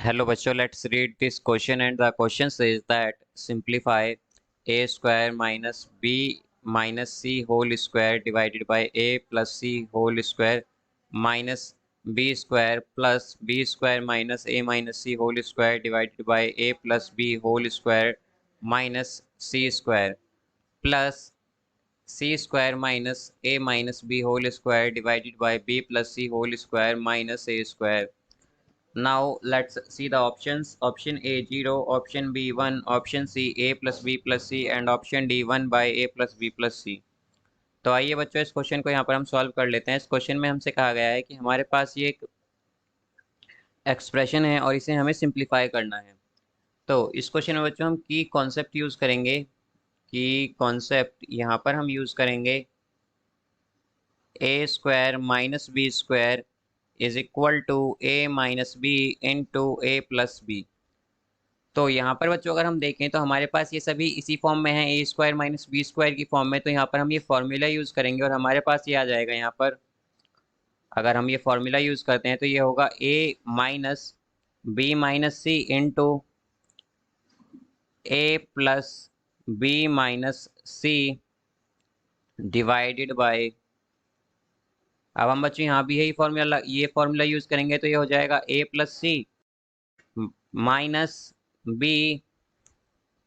Hello बच्चों, let's read this question and the question says that simplify a square minus b minus c whole square divided by a plus c whole square minus b square plus b square minus a minus c whole square divided by a plus b whole square minus c square plus c square minus a minus b whole square divided by b plus c whole square minus a square. Now let's see the options. Option A 0, option B 1, option C a plus b plus c and option D 1 by a plus b plus c. तो आइए बच्चों इस question को यहाँ पर हम solve कर लेते हैं। इस क्वेश्चन में हमसे कहा गया है कि हमारे पास ये एक एक्सप्रेशन है और इसे हमें सिंप्लीफाई करना है। तो इस क्वेश्चन में बच्चों हम की कॉन्सेप्ट यूज़ करेंगे। की कॉन्सेप्ट यहाँ पर हम यूज़ करेंगे a square minus b square is equal to a minus b into a plus b. तो यहाँ पर बच्चों अगर हम देखें तो हमारे पास ये सभी इसी फॉर्म में है, ए स्क्वायर माइनस बी स्क्वायर की फॉर्म में। तो यहाँ पर हम ये फॉर्मूला यूज़ करेंगे और हमारे पास ये आ जाएगा। यहाँ पर अगर हम ये फॉर्मूला यूज़ करते हैं तो ये होगा a minus b minus c into a plus b minus c divided by. अब हम बच्चों यहाँ भी ये फॉर्मूला यूज़ करेंगे तो ये हो जाएगा a plus c minus B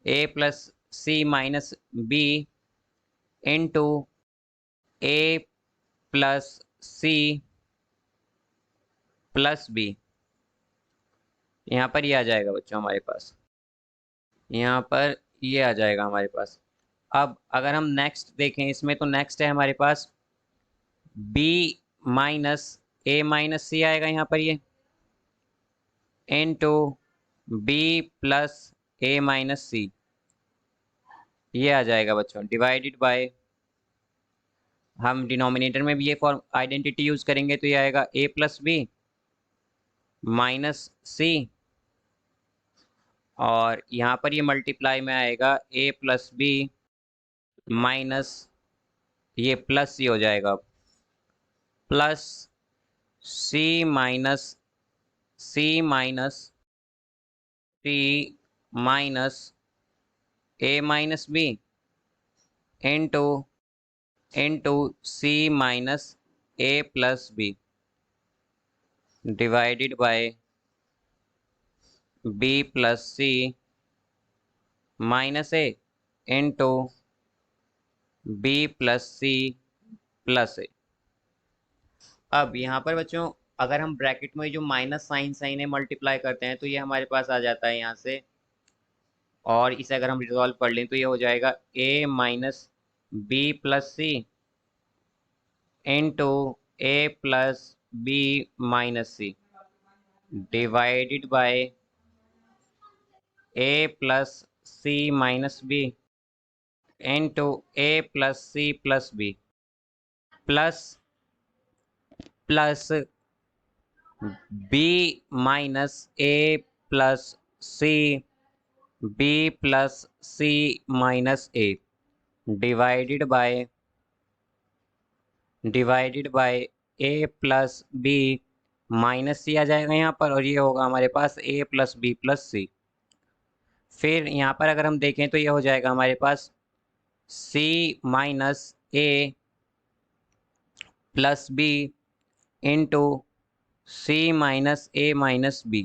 A plus c minus b into a plus c plus B. यहाँ पर ये आ जाएगा बच्चों हमारे पास, यहाँ पर ये आ जाएगा हमारे पास। अब अगर हम नेक्स्ट देखें इसमें तो नेक्स्ट है हमारे पास b माइनस ए माइनस सी आएगा यहाँ पर ये into b plus a minus सी, ये आ जाएगा बच्चों डिवाइडेड बाय। हम डिनोमिनेटर में भी ये फॉर्म आइडेंटिटी यूज करेंगे तो ये आएगा a plus b minus c और यहाँ पर ये मल्टीप्लाई में आएगा ए प्लस बी माइनस ये प्लस सी हो जाएगा plus c minus c minus c minus a minus b into into c minus a plus b divided by b plus c minus a into b plus c plus a. अब यहाँ पर बच्चों अगर हम bracket में जो minus sign है multiply करते हैं तो ये हमारे पास आ जाता है यहाँ से, और इसे अगर हम रिजॉल्व कर लें तो ये हो जाएगा a minus b plus c into a plus b minus c divided by a plus c minus b into a plus c plus b plus plus b minus a plus c b plus c minus a divided by a plus b minus c आ जाएगा यहाँ पर, और ये होगा हमारे पास a plus b plus c. फिर यहाँ पर अगर हम देखें तो ये हो जाएगा हमारे पास c minus a plus b into c minus a minus b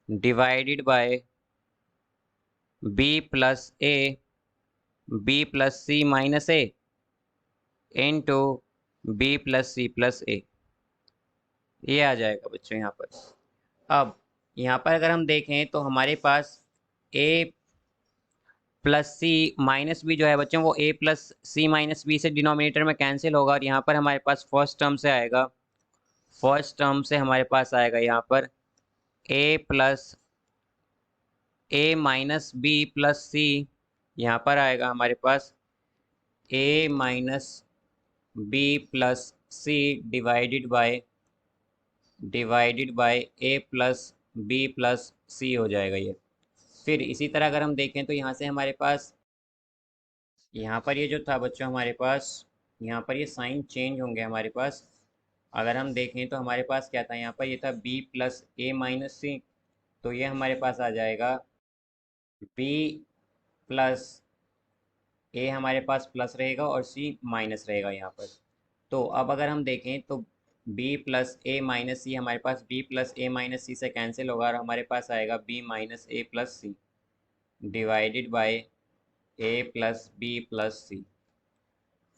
divided by b plus a b plus c minus a into b plus c plus a, ये आ जाएगा बच्चों यहाँ पर। अब यहाँ पर अगर हम देखें तो हमारे पास a plus c minus B जो है बच्चों वो ए प्लस सी माइनस बी से डिनोमिनेटर में कैंसिल होगा और यहाँ पर हमारे पास फर्स्ट टर्म से आएगा। फर्स्ट टर्म से हमारे पास आएगा यहाँ पर a plus a minus b plus c, यहाँ पर आएगा हमारे पास a minus b plus c divided by a plus b plus c हो जाएगा ये। फिर इसी तरह अगर हम देखें तो यहाँ से हमारे पास यहाँ पर ये जो था बच्चों हमारे पास यहाँ पर ये साइन चेंज होंगे हमारे पास। अगर हम देखें तो हमारे पास क्या था, यहाँ पर ये था बी प्लस ए माइनस सी तो ये हमारे पास आ जाएगा बी प्लस ए, हमारे पास प्लस रहेगा और सी माइनस रहेगा यहाँ पर। तो अब अगर हम देखें तो b plus a minus c, हमारे पास b plus a minus c से कैंसिल होगा और हमारे पास आएगा b minus a plus c divided by a plus b plus c.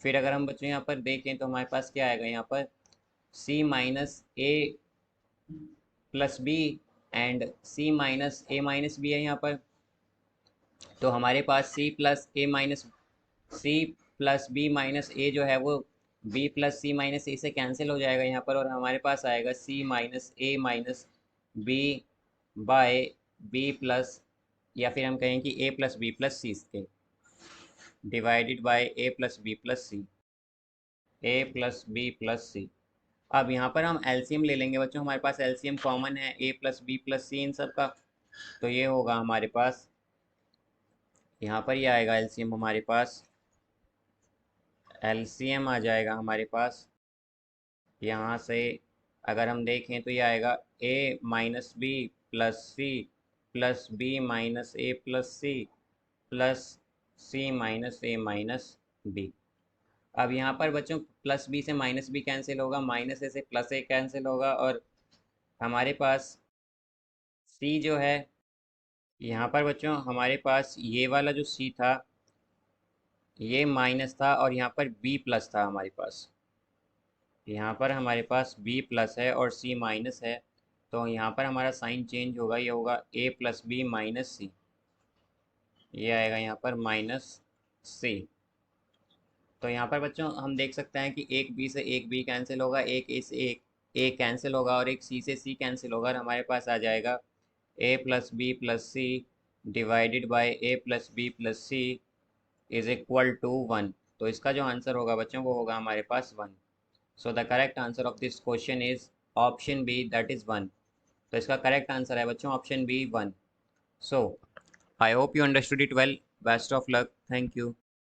फिर अगर हम बच्चों यहाँ पर देखें तो हमारे पास क्या आएगा यहाँ पर, c minus a plus b and c minus a minus b है यहाँ पर। तो हमारे पास c plus b minus a जो है वो b plus c minus a से कैंसिल हो जाएगा यहाँ पर, और हमारे पास आएगा c minus a minus b by b plus, या फिर हम कहें कि a plus b plus c के divided by a plus b plus c, a plus b plus c. अब यहाँ पर हम एलसीएम ले लेंगे बच्चों, हमारे पास एलसीएम कॉमन है ए प्लस बी प्लस सी इन सब का। तो ये होगा हमारे पास, यहाँ पर ये आएगा एलसीएम हमारे पास, एलसीएम आ जाएगा हमारे पास यहाँ से। अगर हम देखें तो ये आएगा a minus b plus c plus b minus a plus c plus c minus a minus b. अब यहाँ पर बच्चों प्लस बी से माइनस बी कैंसिल होगा, माइनस ए से प्लस ए कैंसिल होगा, और हमारे पास सी जो है, यहाँ पर बच्चों हमारे पास ये वाला जो सी था ये माइनस था, और यहाँ पर बी प्लस था हमारे पास। यहाँ पर हमारे पास बी प्लस है और सी माइनस है, तो यहाँ पर हमारा साइन चेंज होगा, ये होगा ए प्लस बी माइनस सी, ये आएगा यहाँ पर माइनस सी। तो यहाँ पर बच्चों हम देख सकते हैं कि एक बी से एक बी कैंसिल होगा, एक ए से एक ए कैंसिल होगा, और एक सी से सी कैंसिल होगा, और हमारे पास आ जाएगा a plus b plus c divided by a plus b plus c is equal to 1। तो इसका जो आंसर होगा बच्चों वो होगा हमारे पास 1। So the correct answer of this question is option B, that is 1। तो इसका करेक्ट आंसर है बच्चों option B 1। So I hope you understood it well. Best of luck. Thank you.